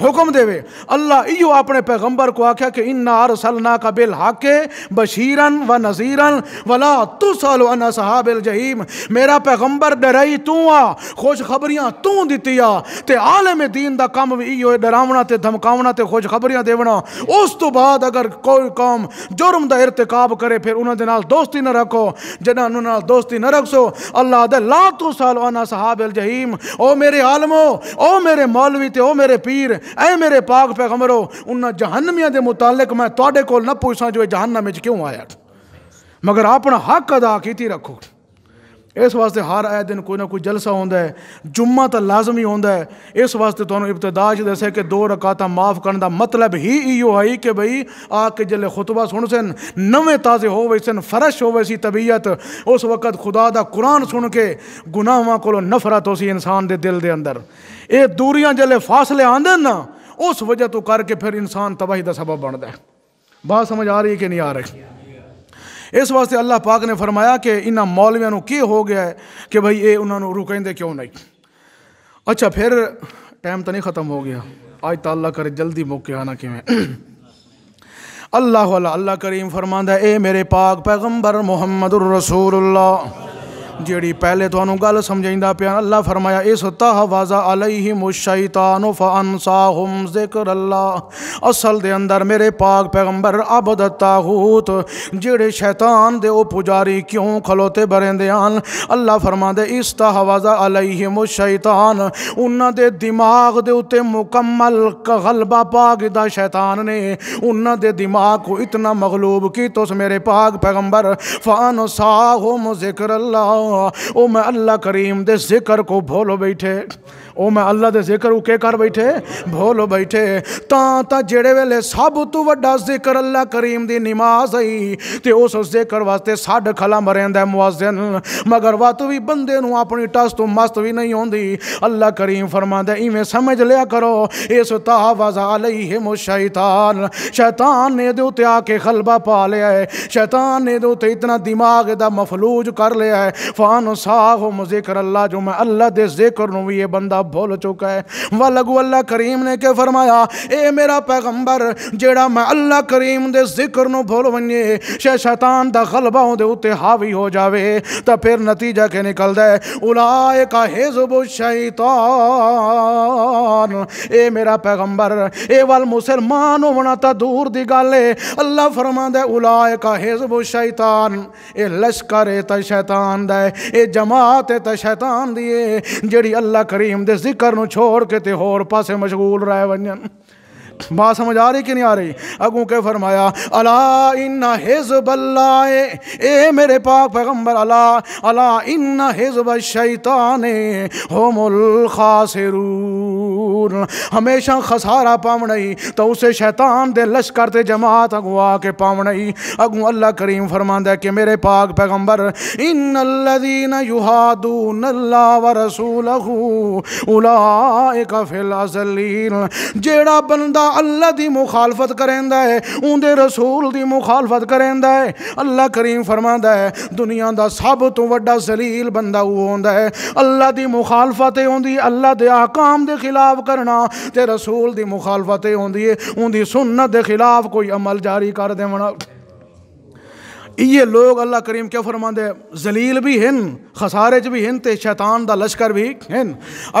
حکم دے اللہ ایو اپنے پیغمبر کو آکھیا کہ انا ارسلناک بالحق بشیرن و نذیرن ولا تسأل عن اصحاب الجحیم، میرا پیغمبر ڈرائی تو آ، خوش خبریاں تو دتی آ، تے عالم دین دا کام بھی ایو ڈراونا تے دھمکاونا تے خوش خبریاں دیونا۔ اس تو بعد اگر کوئی قوم جرم دا ارتکاب کرے پھر انہاں دے نال دوستی نہ رکھو، جنہاں انہاں نال دوستی نہ رکھو اللہ دے لا تسأل عن اصحاب الجحیم، او میرے عالمو، او میرے مولوی تے او میرے پیر، اے میرے پاک پیغمبرو، انہاں جہنمیاں دے متعلق میں تواڈے کول نہ پوچھاں جو جہنم وچ کیوں آیا، مگر اپنا حق ادا کیتی رکھو۔ اس واسطے ہر آئے دن کوئی نہ کوئی جلسہ ہوندا ہے، جمعہ تا لازمی ہوندا ہے۔ اس واسطے تانوں ابتدا چ دسے کہ 2 رکعتاں معاف کرن دا مطلب ہی ایو ہے کہ بھئی آ کے جلے خطبہ سن سن نویں تازے ہووے سن، فرش ہووے سی طبیعت، اس وقت خدا دا قرآن سن کے گناہاں کولوں نفرت ہو سی انسان دے دل دے اندر، اے دوریاں جلے فاصلے آندے نا اس وجہ تو کر کے پھر انسان تباہی دا سبب بندا ہے۔ بات سمجھ آ رہی ہے کہ نہیں آ رہی؟ اس واسطے اللہ پاک نے فرمایا کہ انہاں مولویاں نو کی ہو گیا ہے کہ بھئی اے انہاں نو رکیندے کیوں نہیں۔ اچھا پھر ٹائم تو نہیں ختم ہو گیا، آج تا اللہ کرے جلدی موقع آنا کہ میں اللہ کریم فرماندا ہے اے میرے پاک پیغمبر محمد الرسول اللہ، جیڑی پہلے تو انہوں گل سمجھائندہ پیا، اللہ فرمایا استحوذ علیہم الشیطان فانساہم ذکر اللہ، اصل دے اندر میرے پاک پیغمبر عبد الطاغوت جیڑے شیطان دے او پجاری کیوں کھلوتے برندے آن، اللہ فرماندے استحوذ علیہم الشیطان، انہاں دے دماغ دے اتے مکمل غلبہ پا گدا شیطان نے، انہاں دے دماغ کو اتنا مغلوب کی تو میرے پاک پیغمبر فانساہم ذکر اللہ، او میں اللہ کریم دے ذکر کو بھولو بیٹھے، او میں اللہ دے ذکر کو کے کر بیٹھے بھولو بیٹھے، تا جڑے ویلے سب تو وڈا ذکر اللہ کریم دی نماز آئی تے اس ذکر واسطے ساڈ کھلا مریندا ہے مؤذن، مگر وات بھی بندے نو اپنی ٹس تو مست بھی نہیں ہوندی۔ اللہ کریم فرماندا ہے ایویں سمجھ لیا کرو استحوذ علیہم الشیطان، شیطان نے دے تے آ کے غلبہ پا لیا ہے، شیطان نے دے تے اتنا دماغ دا مفلوج کر لیا ہے، فانساہم ذکر اللہ، جو میں اللہ دے ذکر نو بھی یہ بندہ بھول چکا ہے۔ وَلَگُو اللہ کریم نے کہ فرمایا اے میرا پیغمبر جیڑا میں اللہ کریم دے ذکر نو بھول ونجے شیطان دا غلبہ ہوں دے اتے حاوی ہو جاوے تا پھر نتیجہ کے نکل دے اولئک حزب الشیطان، اے میرا پیغمبر اے والمسلمان ہونا تا دور دی گل ہے، اللہ فرماندا ہے اولئک حزب الشیطان، اے لشکر تا شیطان دا ہے، اے جماعت تا شیطان دی ہے جیڑی اللہ کریم دے ذکر نو چھوڑ کے تے ہور پاسے مشغول رہ ونجن۔ بات سمجھ آ رہی کہ نہیں آ رہی؟ اگوں کے فرمایا الا ان حزب اللہ، اے میرے پاک پیغمبر الا ان حزب الشیطان هم الخاسرون، ہمیشہ خسارہ پاونئی تو اسے شیطان دے لشکر تے جماعت اگوں آ کے پاونئی۔ اگوں اللہ کریم فرماندا ہے کہ میرے پاک پیغمبر ان الذین یحادون اللہ ورسولہ اولئک فی الاذلین، جیڑا بندہ اللہ دی مخالفت کریندا ہے اون دے رسول دی مخالفت کریندا ہے، اللہ کریم فرماندا ہے دنیا دا سب تو وڈا ذلیل بندہ وہ ہوندا ہے۔ اللہ دی مخالفت ہوندی اللہ دے احکام دے خلاف کرنا تے رسول دی مخالفت ہوندی ہے اون دی سنت دے خلاف کوئی عمل جاری کر دیونا۔ یہ لوگ اللہ کریم کیا فرماندے ذلیل بھی ہیں، خسارے چ بھی ہیں تے شیطان دا لشکر بھی ہیں۔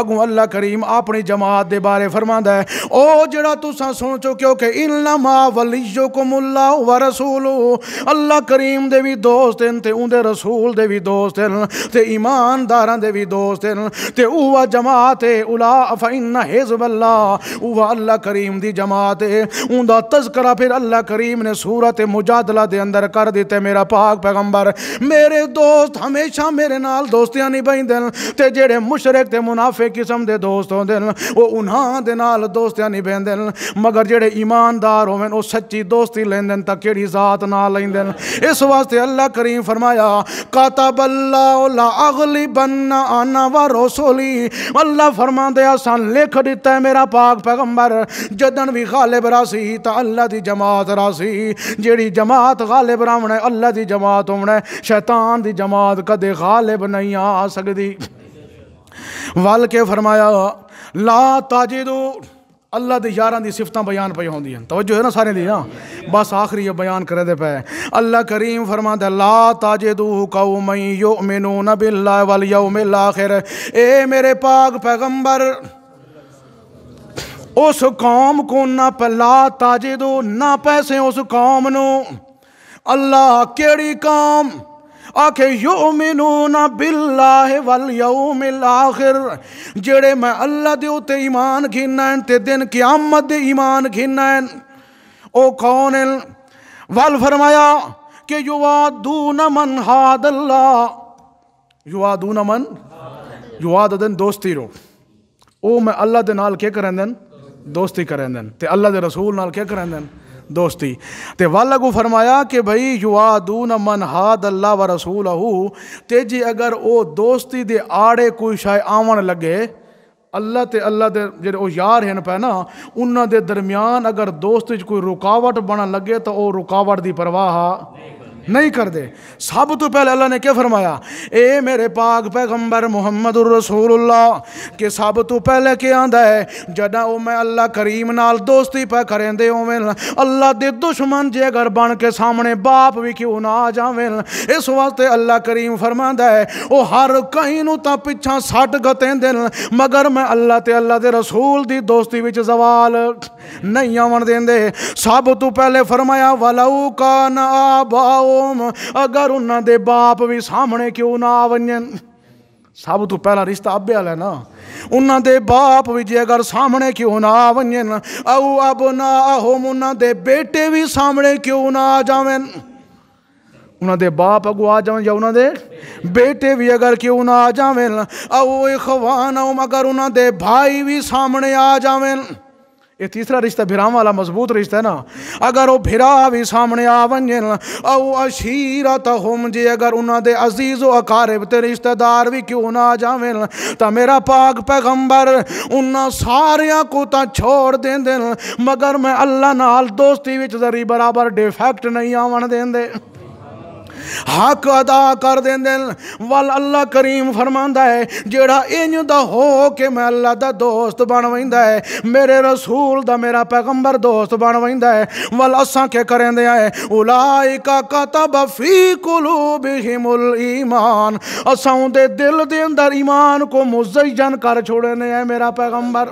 اگوں اللہ کریم اپنی جماعت دے بارے فرماندا ہے او جڑا تساں سن چکے کہ انما ولیکم اللہ ورسولہ، اللہ کریم دے بھی دوست ہیں تے اون دے رسول دے بھی دوست ہیں تے ایمانداراں دے بھی دوست ہیں تے اوہ جماعت اولا فإن حزب اللہ، اوہ اللہ کریم دی جماعت ہے۔ اون دا تذکرہ پھر اللہ کریم نے سورۃ مجادلہ دے اندر کر دیتے میرا پاک پیغمبر میرے دوست ہمیشہ میرے نال دوستیاں نہیں بہندن تے جڑے مشرک تے منافق قسم دے دوست ہوندن وہ انہاں دے نال دوستیاں نہیں بہندن، مگر جڑے ایماندار ہوندن وہ سچی دوستی لیندن تا کیڑی ذات نال لیندن۔ اس واسطے اللہ کریم فرمایا کاتب اللہ لا اغلبن انا ورسولی، اللہ فرماندا ہے اساں لکھ دیتا ہے میرا پاک پیغمبر جدن بھی غالب راسی تا اللہ دی جماعت راسی، جیڑی جماعت غالب راونا ہے اللہ دی جماعت ہونا ہے، شیطان دی جماعت کدے غالب نہیں آ سکتی۔ وال کے فرمایا لا تاجدو، اللہ دے یاراں دی صفتاں بیان پہ ہوندی ہیں، توجہ ہے نا سارے دی؟ ہاں بس آخری یہ بیان کرے دے پہ اللہ کریم فرماتا ہے لا تجدوا قوما یؤمنون باللہ والیوم الآخر، اے میرے پاک پیغمبر اس قوم کو نہ لا تجدوا نہ پیسے اس قوم نو، اللہ کیڑی قوم آکھے یؤمنون باللہ والیوم الآخر، جڑے میں اللہ دے اوتے ایمان گھنائن تے دن قیامت دے ایمان گھنائن، او کون ہیں؟ وال فرمایا کہ یوادون من حاد اللہ، یوادون من یواد دن دوستی رو، او میں اللہ دے نال کیا کریں دن؟ دوستی کریں دن، تے اللہ دے رسول نال کیا کریں دن؟ دوستی۔ تے والا کو فرمایا کہ بھئی یوادون من حاد اللہ و رسولہ، تے جی اگر او دوستی دے آڑے کوئی شاہ آون لگے، اللہ تے اللہ دے جڑے او یار ہیں پہ نا انہاں دے درمیان اگر دوستی کوئی رکاوٹ بنا لگے تو او رکاوٹ دی پرواہ نہیں کر دے۔ سب تو پہلے اللہ نے کیا فرمایا؟ اے میرے پاک پیغمبر محمد الرسول اللہ کہ سب تو پہلے کیا آندا ہے جڑا او میں اللہ کریم نال دوستی پہ کریں دے ہوویں، اللہ دے دشمن جے اگر بن کے سامنے باپ بھی کیوں نہ آ جاویں، اس واسطے اللہ کریم فرماندا ہے او ہر کہیں نو تا پچھا سٹ گتیں دین مگر میں اللہ تے اللہ دے رسول دی دوستی وچ زوال نہیں آون دیندے۔ سب تو پہلے فرمایا ولو کان آباؤ، اگر انہاں دے باپ بھی سامنے کیوں نہ آونین، سب تو پہلا رشتہ ابے والا ہے نا، انہاں دے باپ بھی جے اگر سامنے کیوں نہ آونین، او ابناہم انہاں دے بیٹے بھی سامنے کیوں نہ آ جاویں، انہاں دے باپ اگو آ جاویں یا انہاں دے بیٹے بھی اگر کیوں نہ آ جاویں، او اخوانہم اگر انہاں دے بھائی بھی سامنے آ جاویں، یہ تیسرا رشتہ بھراواں والا مضبوط رشتہ ہے نا، اگر وہ بھرا بھی سامنے آونجن، او عشیرتہم جی اگر انہاں دے عزیز و اقارب تے رشتہ دار بھی کیوں نہ آ جاویں، تا میرا پاک پیغمبر انہاں ساریاں کو تا چھوڑ دین دے مگر میں اللہ نال دوستی وچ ذری برابر ڈیفیکٹ نہیں آون دین دے، حق ادا کر دین دین۔ وال اللہ کریم فرماندا ہے جیڑا انج دا ہو کہ میں اللہ دا دوست بن ویندا ہے، میرے رسول دا میرا پیغمبر دوست بن ویندا ہے، وال اساں کے کریں دے آئے اولئک کتب فی قلوبہم الایمان، اساں دے دل دے اندر ایمان کو مزین کر چھوڑنے ہیں میرا پیغمبر۔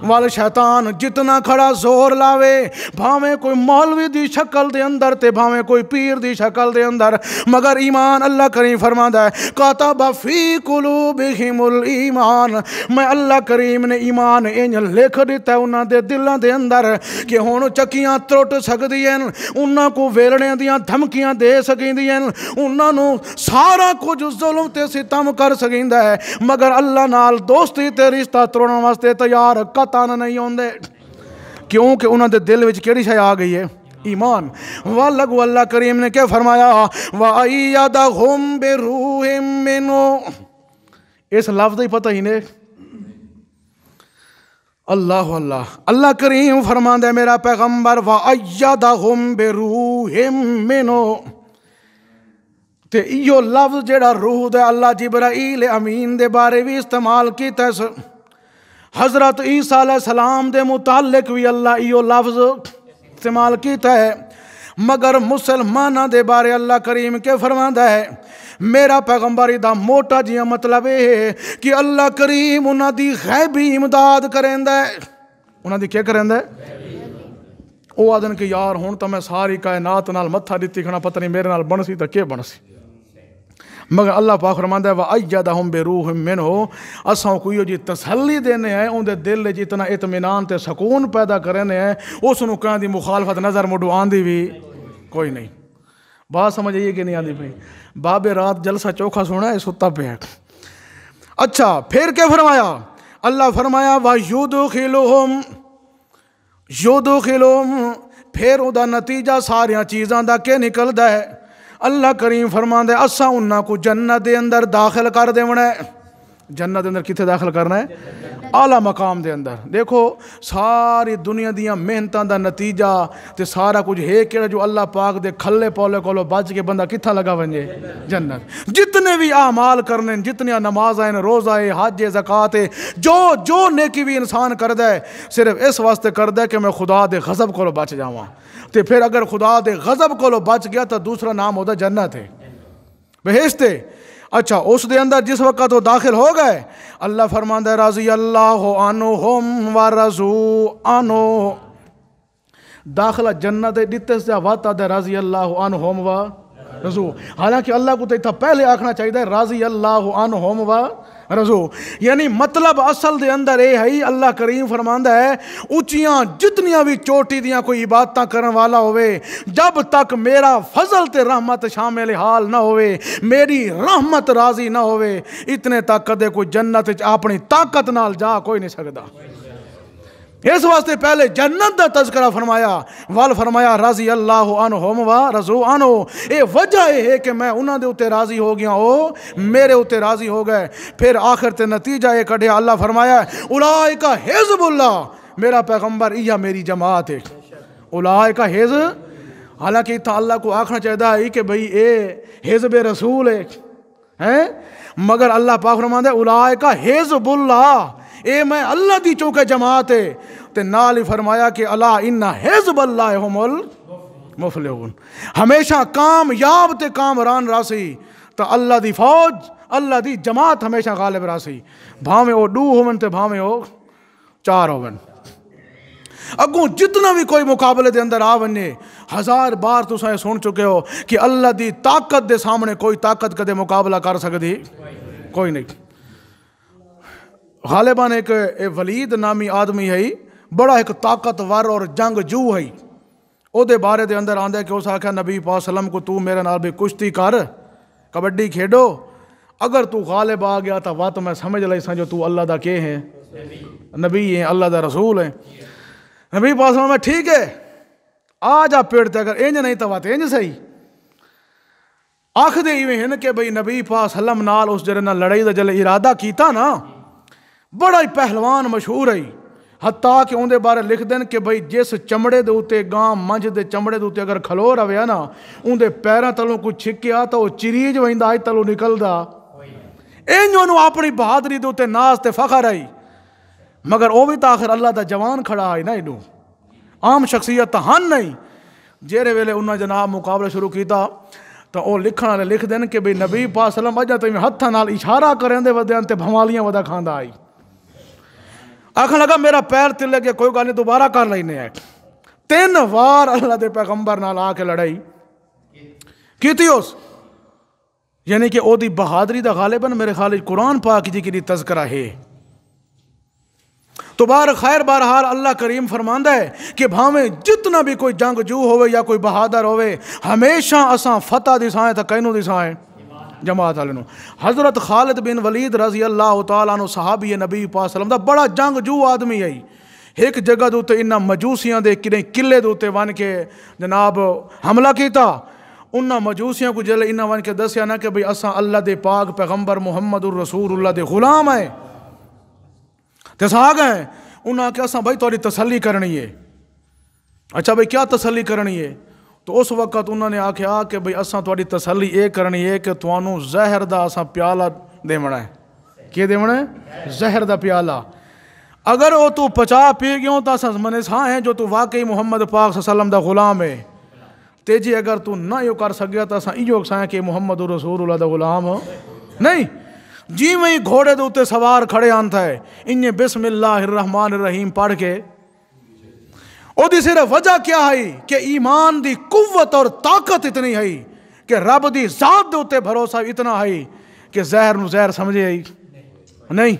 وال شیطان جتنا کھڑا زور لاوے، بھاویں کوئی مولوی دی شکل دے اندر تے بھاویں کوئی پیر دی شکل دے اندر، مگر ایمان اللہ کریم فرماندا ہے کاتب فی قلوبہم الایمان، میں اللہ کریم نے ایمان انج لکھ دیتا ہے انہاں دے دلاں دے اندر کہ ہن چکیاں ترٹ سکدیاں، انہاں کو ویلڑیاں دیاں دھمکیاں دے سکیندیاں، انہاں نو سارا کچھ ظلم تے ستم کر سکیندا ہے، مگر اللہ نال دوستی تے رشتہ توڑن واسطے تیار تانا نہیں ہوندے، کیونکہ انہاں دے دل وچ کیڑی شے آ گئی ہے؟ ایمان۔ واللہ اللہ کریم نے کیا فرمایا وَأَيَّدَهُمْ بِرُوحٍ مِّنْهُ، اس لفظ ہی پتہ ہی نہیں، اللہ اللہ اللہ کریم فرماندا ہے میرا پیغمبر وَأَيَّدَهُمْ بِرُوحٍ مِّنْهُ، تے ایو لفظ جیڑا روح دے اللہ جبرائیل امین دے بارے بھی استعمال کیتا ہے، حضرت عیسیٰ علیہ السلام دے متعلق بھی اللہ ایو لفظ استعمال کیتا ہے، مگر مسلمانہ دے بارے اللہ کریم کے فرماندا ہے میرا پیغمبر دا موٹا جیاں مطلب ہے کہ اللہ کریم انہاں دی غیبی امداد کریندا ہے، انہاں دی کیا کریندا ہے؟ او آدن کہ یار ہون تو میں ساری کائنات نال متھا دتی کھنا پتہ نہیں میرے نال بن سی تا کیا بن سی، مگر اللہ پاک فرماندا ہے وَأَيَّدَهُمْ بِرُوحٍ مِّنْهُ، اساں کو یہ جی تسلی دینے ہیں ان دے دل وچ اتنا اطمینان تے سکون پیدا کرنے ہیں، اس نو کہاں دی مخالفت نظر مڈو آندی بھی کوئی نہیں۔ بات سمجھئیے کہ نہیں آندی پئی؟ باب رات جلسہ چوکھا سونا ہے ستا پہ ہے۔ اچھا پھر کیا فرمایا؟ اللہ فرمایا وَيُدْخِلُهُمْ، یُدْخِلُهُمْ، پھر او دا نتیجہ ساریاں چیزاں دا کے نکلدا ہے، اللہ کریم فرماندے اساں انہاں کو جنت دے اندر داخل کر دیونا ہے، جنت دے اندر کتنے داخل کرنا ہے؟ اعلیٰ مقام دے اندر۔ دیکھو ساری دنیا دیاں محنتاں دا نتیجہ تے سارا کچھ ہے کہ جو اللہ پاک دے کھلے پولے کولو بچ کے بندہ کتھا لگا ونجے؟ جنت۔ جتنے بھی اعمال کرنے، جتنی نماز ہیں، روزہ ہے، حج زکات ہے، جو نیکی بھی انسان کردا ہے صرف اس واسطے کردا ہے کہ میں خدا دے غضب کولو بچ جاواں، تے پھر اگر خدا دے غضب کولو بچ گیا تو دوسرا نام ہوتا جنت ہے، بہشت ہے۔ اچھا اس دے اندر جس وقت وہ داخل ہو گئے اللہ فرماندا ہے رضی اللہ عنہم ورضوا عنہ، داخلہ جنت دیتے سے واتا دے رضی اللہ عنہم ورضوا، حالانکہ اللہ کو تو پہلے آکھنا چاہیے رضی اللہ عنہم ورضوا، یعنی مطلب اصل دے اندر اے ہے اللہ کریم فرماندا ہے اونچیاں جتنیاں بھی چوٹی دیاں کوئی عبادتاں کرن والا ہوئے جب تک میرا فضل تے رحمت شامل حال نہ ہوئے، میری رحمت راضی نہ ہوئے، اتنے تک کدے کوئی جنت اپنی طاقت نال جا کوئی نہیں سکدا۔ اس واسطے پہلے جنت دا تذکرہ فرمایا، وال فرمایا رضی اللہ عنہم ورضوا عنہ، اے وجہ ہے کہ میں انہاں دے اوتے راضی ہو گیا، او میرے اوتے راضی ہو گئے۔ پھر آخر تے نتیجہ یہ کڈیا اللہ فرمایا اولئک حزب اللہ، میرا پیغمبر یہ میری جماعت ہے، اولئک حزب، حالانکہ اتنا اللہ کو آکھنا چاہتا ہے کہ بھئی اے حزب رسول ہے، مگر اللہ پاک فرماندا ہے اولئک حزب اللہ، اے میں اللہ دی چونکہ جماعت ہے، تے نال ہی فرمایا کہ الا ان حزب اللہ هم المفلحون، ہمیشہ کامیاب تے کامران راسی، تو اللہ دی فوج اللہ دی جماعت ہمیشہ غالب راسی، بھاویں او 2 ہون تے بھاویں او 4 ہون۔ اگوں جتنا بھی کوئی مقابلے دے اندر آ ونجے 1000 بار تساں سن چکے ہو کہ اللہ دی طاقت دے سامنے کوئی طاقت کدے مقابلہ کر سکدی کوئی نہیں۔ غالباً ایک ولید نامی آدمی ہے، بڑا ایک طاقتور اور جنگ جو ہے، او دے بارے دے اندر آندہ ہے کہ اس آکھا نبی پاک صلی اللہ علیہ وسلم کو تو میرے نال بھی کشتی کر، کبڈی کھیڈو، اگر تو غالب آ گیا تو وات میں سمجھ لئی سا جو تو اللہ دا کے ہیں، نبی ہیں، اللہ دا رسول ہیں۔ نبی پاک صلی اللہ علیہ وسلم ٹھیک ہے آ جا پیڑتے، اگر اینج نہیں تو وات اینج صحیح۔ آخ دے ایویں ہیں کہ بھئی نبی پاک صلی اللہ علیہ وسلم نال اس جرے نہ لڑائی دا جلے ارادہ کیتا نا، بڑا ہی پہلوان مشہور ہے، حتیٰ کہ اندے بارے لکھ دیں کہ بھئی جس چمڑے دے اوتے گاں منج دے چمڑے دے اوتے اگر کھلو رہے نا اندے پیراں تلوں کو چھکیا تو چریج ویندا آئی تلوں نکلدا، اینجوں اپنی بہادری دے اوتے ناز تے فخر آئی، مگر او بھی تا آخر اللہ دا جوان کھڑا آئی نا، اینوں عام شخصیت ہن نہیں۔ جیرے ویلے انہاں جناب مقابلہ شروع کیتا تو او لکھن والے لکھ دیں کہ بھئی نبی پاک صلی اللہ علیہ وسلم اجا ہتھاں نال اشارہ کریں دے ودیاں تے بھوالیاں ودا کھاندا آئی، آخر لگا میرا پیر تلے کے کوئی گل نہیں دوبارہ کر لینے ہے۔ 3 وار اللہ دے پیغمبر نال آ کے لڑائی کیتی اس، یعنی کہ او دی بہادری دا غالباً میرے خیال قرآن پاک جی کی تذکرہ ہے۔ تو خیر بہرحال اللہ کریم فرماندا ہے کہ بھاویں جتنا بھی کوئی جنگ جو ہوئے یا کوئی بہادر ہوئے ہمیشہ اساں فتح دسائیں تو کینوں دسائیں جماعت والوں۔ حضرت خالد بن ولید رضی اللہ تعالیٰ عنہ صحابی نبی پاک صلی اللہ علیہ وسلم دا بڑا جنگ جو آدمی ہے، ایک جگہ دوتے انہاں مجوسیاں دے قلعے دوتے ون کے جناب حملہ کیتا، انہاں مجوسیاں کو جلے انہاں ون کے دسیا نا کہ بھئی اساں اللہ دے پاک پیغمبر محمد الرسول اللہ دے غلام ہیں، تے سا گئے انہاں کہ اساں بھائی تھوڑی تسلی کرنی ہے۔ اچھا بھئی کیا تسلی کرنی ہے؟ تو اس وقت انہوں نے آکھیا کہ بھئی اساں تھوڑی تسلی یہ کرنی ہے کہ توانوں زہر دا اساں پیالہ دیونا ہے، کیا دیونا ہے؟ زہر دا پیالہ، اگر وہ تو 50 پی گیوں تو اساں منس ہاں ہیں جو تو واقعی محمد پاک صلی اللہ علیہ وسلم دا غلام ہے، تیجی اگر تو نہ یوں کر سکیا تو اساں ایو اکسائیں کہ محمد رسول اللہ دا غلام ہو نہیں۔ جی میں گھوڑے دوتے سوار کھڑے آنتا ہے انہیں بسم اللہ الرحمن الرحیم پڑھ کے، او دی صرف وجہ کیا ہے کہ ایمان دی قوت اور طاقت اتنی ہے کہ رب دی ذات دوتے بھروسہ اتنا ہے کہ زہر نو زہر سمجھے ہی نہیں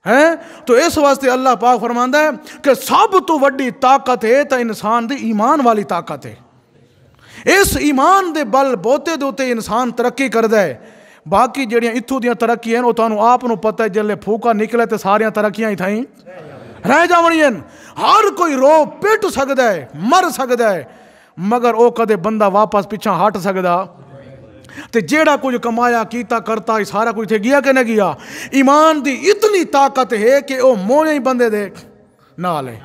ہے۔ تو اس واسطے اللہ پاک فرماندا ہے کہ سب تو وڈی طاقت ہے تو انسان دی ایمان والی طاقت ہے، اس ایمان دے بل بوتے دوتے انسان ترقی کردا ہے۔ باقی جڑیاں اتھوں دیاں ترقی ہیں وہ تانوں آپ نو پتہ ہے جلے پھوکا نکلے تے ساریاں ترقیاں ہی تھائیں رہ جاونیاں، ہر کوئی رو پٹ سکدا ہے مر سکدا ہے، مگر او کدے بندہ واپس پیچھا ہٹ سکدا تے جیڑا کچھ کمایا کیتا کرتا سارا کچھ تھے گیا کہ نہیں گیا؟ ایمان دی اتنی طاقت ہے کہ وہ مونے ہی بندے دے نال ہے،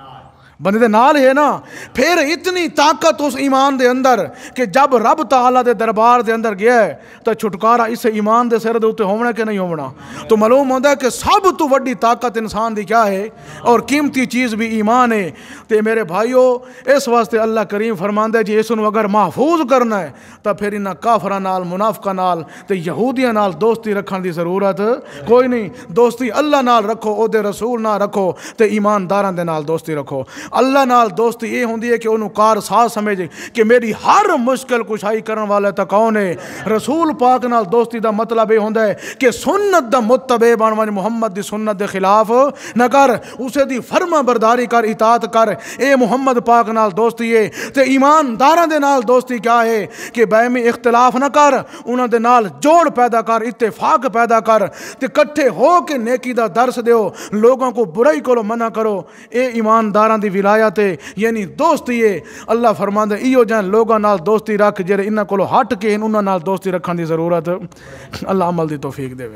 بندے دے نال ہے نا. پھر اتنی طاقت اس ایمان دے اندر کہ جب رب تعالیٰ دے دربار دے اندر گیا ہے تو چھٹکارا اس ایمان دے سر دے اوتے ہونا کہ نہیں ہونا. تو معلوم ہوتا ہے کہ سب تو وڈی طاقت انسان دی کیا ہے اور قیمتی چیز بھی ایمان ہے. تے میرے بھائیو اس واسطے اللہ کریم فرماندا ہے جی اس نو اگر محفوظ کرنا ہے تو پھر انہاں کافراں نال منافقاں نال تے یہودیاں نال دوستی رکھن دی ضرورت کوئی نہیں. دوستی اللہ نال رکھو، او دے رسول نال رکھو تے ایمانداراں دے نال دوستی رکھو. اللہ نال دوستی یہ ہوندی ہے کہ انہوں کار ساز سمجھے کہ میری ہر مشکل کشائی کرن والا تا کون ہے. رسول پاک نال دوستی دا مطلب یہ ہوندا ہے کہ سنت دا متبع بن ون محمد دی سنت دے خلاف نہ کر، اسے دی فرما برداری کر، اطاعت کر. اے محمد پاک نال دوستی ہے. تے ایمانداراں دے نال دوستی کیا ہے کہ باہمی اختلاف نہ کر، انہاں دے نال جوڑ پیدا کر، اتفاق پیدا کر تے کٹھے ہو کے نیکی دا درس دیو، لوگوں کو برائی کو منع کرو. اے ایمانداراں دی ولایت ہے، یعنی دوستی ہے. اللہ فرماندا ہے ایو جان لوگاں نال دوستی رکھ جڑے انہاں کولوں ہٹ کے انہاں نال دوستی رکھن دی ضرورت. اللہ عمل دی توفیق دے.